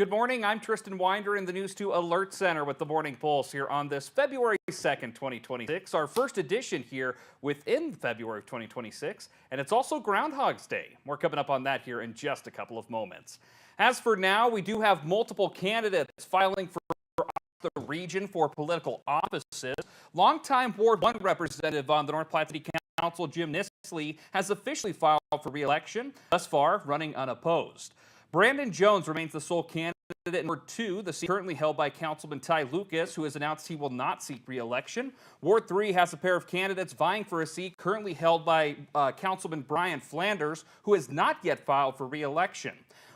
Good morning. I'm Tristan Winder in the News 2 Alert Center with the Morning Pulse here on this February 2nd, 2026, our first edition here within February of 2026, and it's also Groundhog's Day. More coming up on that here in just a couple of moments. As for now, we do have multiple candidates filing for the region for political offices. Longtime Ward 1 representative on the North Platte City Council, Jim Nisley, has officially filed for re-election, thus far running unopposed. Brandon Jones remains the sole candidate in Ward 2, the seat currently held by Councilman Ty Lucas, who has announced he will not seek re-election. Ward 3 has a pair of candidates vying for a seat currently held by Councilman Brian Flanders, who has not yet filed for re-election.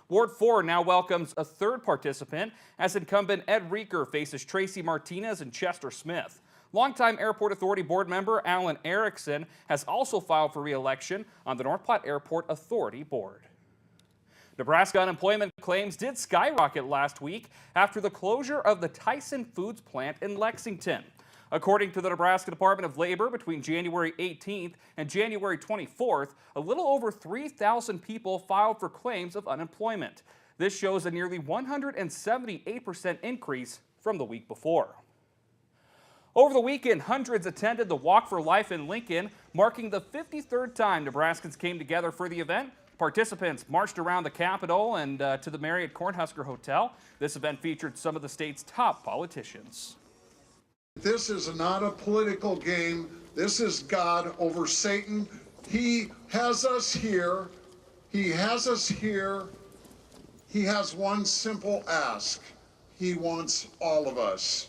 Ward 4 now welcomes a third participant as incumbent Ed Reeker faces Tracy Martinez and Chester Smith. Longtime Airport Authority board member Alan Erickson has also filed for re-election on the North Platte Airport Authority board. Nebraska unemployment claims did skyrocket last week after the closure of the Tyson Foods plant in Lexington. According to the Nebraska Department of Labor, between January 18th and January 24th, a little over 3,000 people filed for claims of unemployment. This shows a nearly 178% increase from the week before. Over the weekend, hundreds attended the Walk for Life in Lincoln, marking the 53rd time Nebraskans came together for the event. Participants marched around the Capitol and to the Marriott Cornhusker Hotel. This event featured some of the state's top politicians. This is not a political game. This is God over Satan. He has us here. He has us here. He has one simple ask. He wants all of us.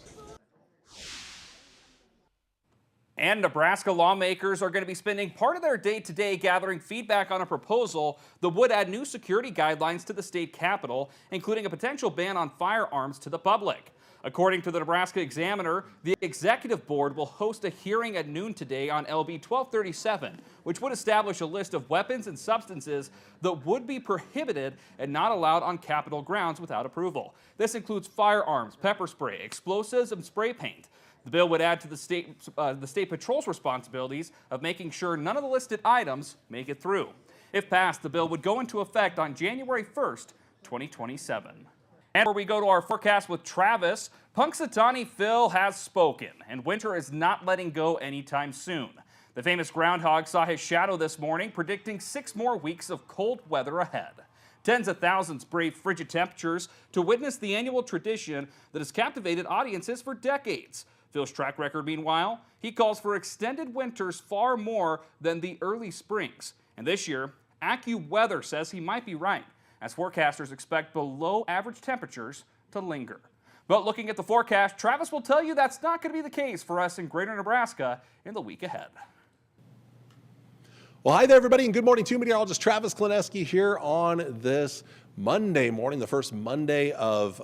And Nebraska lawmakers are going to be spending part of their day today gathering feedback on a proposal that would add new security guidelines to the state capitol, including a potential ban on firearms to the public. According to the Nebraska Examiner, the executive board will host a hearing at noon today on LB 1237, which would establish a list of weapons and substances that would be prohibited and not allowed on Capitol grounds without approval. This includes firearms, pepper spray, explosives, and spray paint. The bill would add to the state patrol's responsibilities of making sure none of the listed items make it through. If passed, the bill would go into effect on January 1st, 2027. And where we go to our forecast with Travis, Punxsutawney Phil has spoken, and winter is not letting go anytime soon. The famous groundhog saw his shadow this morning, predicting 6 more weeks of cold weather ahead. Tens of thousands braved frigid temperatures to witness the annual tradition that has captivated audiences for decades. Phil's track record, meanwhile, he calls for extended winters far more than the early springs. And this year, AccuWeather says he might be right, as forecasters expect below average temperatures to linger. But looking at the forecast, Travis will tell you that's not going to be the case for us in Greater Nebraska in the week ahead. Well, hi there, everybody, and good morning to meteorologist Travis Klineski here on this Monday morning, the first Monday of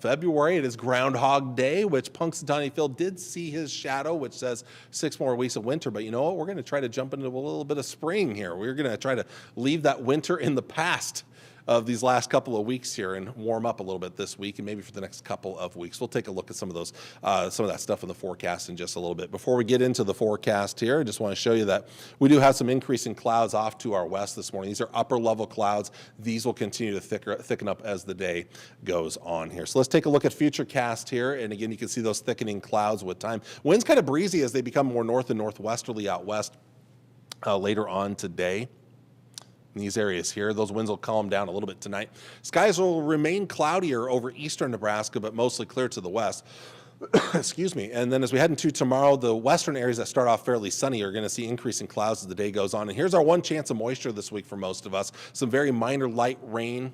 February. It is Groundhog Day, which Punxsutawney Phil did see his shadow, which says 6 more weeks of winter. But you know what? We're going to try to jump into a little bit of spring here. We're going to try to leave that winter in the past of these last couple of weeks here and warm up a little bit this week and maybe for the next couple of weeks. We'll take a look at some of those, some of that stuff in the forecast in just a little bit. Before we get into the forecast here, I just want to show you that we do have some increasing clouds off to our west this morning. These are upper level clouds. These will continue to thicken up as the day goes on here. So let's take a look at Futurecast here. And again, you can see those thickening clouds with time. Winds kind of breezy as they become more north and northwesterly out west later on today. In these areas here, those winds will calm down a little bit tonight. Skies will remain cloudier over eastern Nebraska, but mostly clear to the west. Excuse me. And then as we head into tomorrow, the western areas that start off fairly sunny are going to see increasing clouds as the day goes on. And here's our one chance of moisture this week for most of us. Some very minor light rain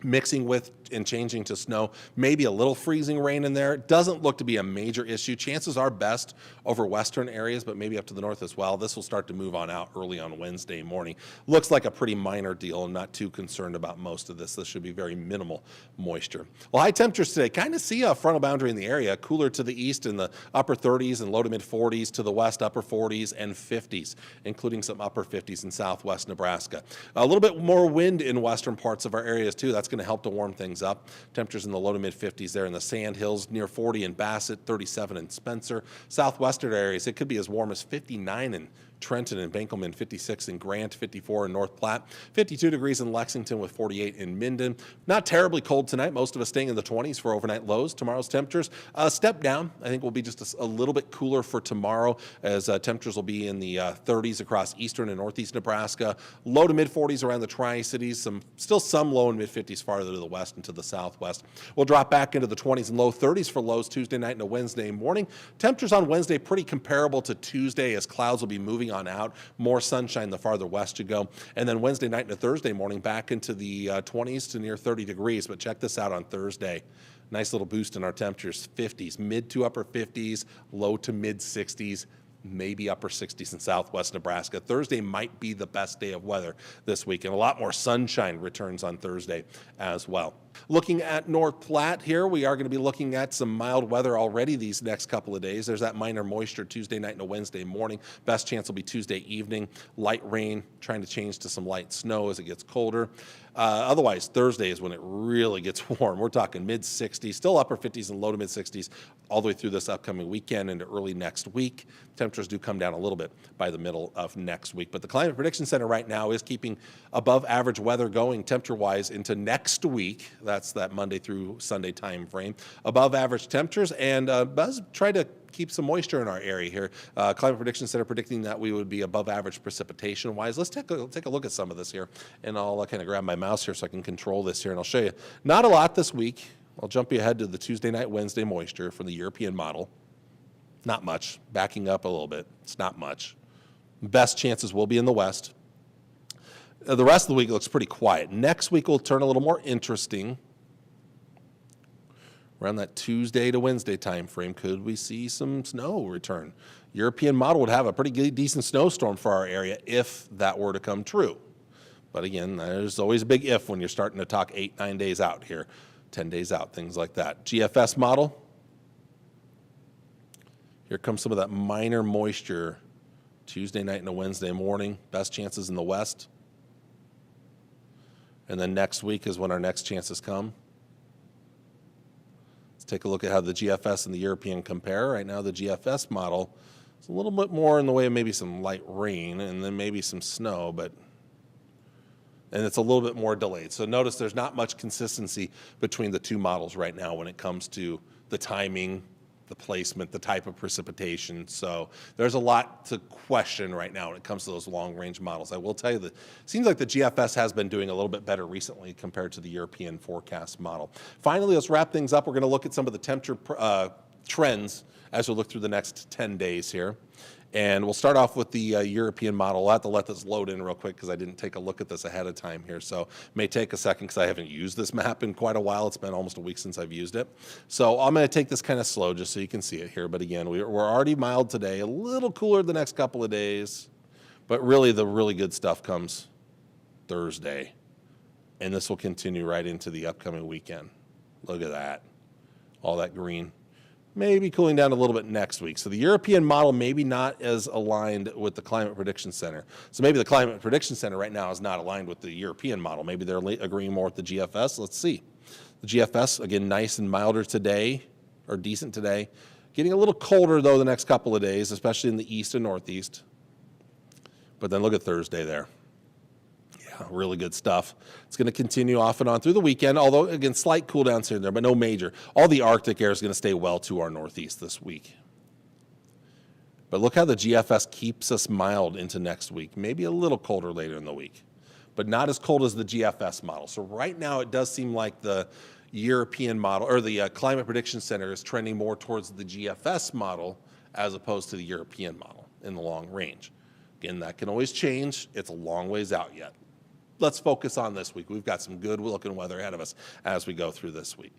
mixing with and changing to snow, maybe a little freezing rain in there. It doesn't look to be a major issue. Chances are best over western areas, but maybe up to the north as well. This will start to move on out early on Wednesday morning. Looks like a pretty minor deal. I'm not too concerned about most of this. This should be very minimal moisture. Well, high temperatures today. Kind of see a frontal boundary in the area. Cooler to the east in the upper 30s and low to mid 40s, to the west upper 40s and 50s, including some upper 50s in southwest Nebraska. A little bit more wind in western parts of our areas too. That's going to help to warm things up. Temperatures in the low to mid 50s there in the Sand Hills, near 40 in Bassett, 37 in Spencer. Southwestern areas, it could be as warm as 59 in Trenton and Benkelman 56 in Grant, 54 in North Platte, 52 degrees in Lexington with 48 in Minden. Not terribly cold tonight. Most of us staying in the 20s for overnight lows. Tomorrow's temperatures step down. I think will be just a little bit cooler for tomorrow as temperatures will be in the 30s across eastern and northeast Nebraska. Low to mid 40s around the Tri-Cities. Still some low and mid 50s farther to the west and to the southwest. We'll drop back into the 20s and low 30s for lows Tuesday night and a Wednesday morning. Temperatures on Wednesday pretty comparable to Tuesday as clouds will be moving on out. More sunshine the farther west you go. And then Wednesday night and a Thursday morning back into the 20s to near 30 degrees. But check this out on Thursday. Nice little boost in our temperatures, 50s, mid to upper 50s, low to mid 60s, maybe upper 60s in southwest Nebraska. Thursday might be the best day of weather this week, and a lot more sunshine returns on Thursday as well. Looking at North Platte here, we are going to be looking at some mild weather already these next couple of days. There's that minor moisture Tuesday night and a Wednesday morning. Best chance will be Tuesday evening. Light rain, trying to change to some light snow as it gets colder. Otherwise, Thursday is when it really gets warm. We're talking mid 60s, still upper 50s and low to mid 60s all the way through this upcoming weekend into early next week. Temperatures do come down a little bit by the middle of next week. But the Climate Prediction Center right now is keeping above average weather going temperature-wise into next week. That's that Monday through Sunday time frame. Above average temperatures, and Buzz tried to keep some moisture in our area here. Climate Prediction Center predicting that we would be above average precipitation wise. Let's take a look at some of this here, and I'll kind of grab my mouse here so I can control this here, and I'll show you. Not a lot this week. I'll jump you ahead to the Tuesday night, Wednesday moisture from the European model. Not much. Backing up a little bit. It's not much. Best chances will be in the west. The rest of the week looks pretty quiet. Next week will turn a little more interesting. Around that Tuesday to Wednesday time frame, could we see some snow return? European model would have a pretty decent snowstorm for our area if that were to come true. But again, there's always a big if when you're starting to talk 8-9 days out here, 10 days out, things like that. GFS model. Here comes some of that minor moisture Tuesday night and a Wednesday morning. Best chances in the west. And then next week is when our next chances come. Let's take a look at how the GFS and the European compare. Right now the GFS model is a little bit more in the way of maybe some light rain and then maybe some snow, and it's a little bit more delayed. So notice there's not much consistency between the two models right now when it comes to the timing, the placement, the type of precipitation. So there's a lot to question right now when it comes to those long-range models. I will tell you that it seems like the GFS has been doing a little bit better recently compared to the European forecast model. Finally, let's wrap things up. We're going to look at some of the temperature trends as we look through the next 10 days here. And we'll start off with the European model. I'll have to let this load in real quick because I didn't take a look at this ahead of time here. So it may take a second because I haven't used this map in quite a while. It's been almost a week since I've used it. So I'm going to take this kind of slow just so you can see it here. But again, we're already mild today, a little cooler the next couple of days. But really, the really good stuff comes Thursday. And this will continue right into the upcoming weekend. Look at that. All that green. Maybe cooling down a little bit next week. So the European model maybe not as aligned with the Climate Prediction Center. So maybe the Climate Prediction Center right now is not aligned with the European model. Maybe they're agreeing more with the GFS. Let's see. The GFS, again, nice and milder today, or decent today. Getting a little colder, though, the next couple of days, especially in the east and northeast. But then look at Thursday there. Yeah, really good stuff. It's going to continue off and on through the weekend, although, again, slight cool downs here and there, but no major. All the Arctic air is going to stay well to our northeast this week. But look how the GFS keeps us mild into next week. Maybe a little colder later in the week, but not as cold as the GFS model. So right now it does seem like the European model, or the Climate Prediction Center, is trending more towards the GFS model as opposed to the European model in the long range. Again, that can always change. It's a long ways out yet. Let's focus on this week. We've got some good looking weather ahead of us as we go through this week.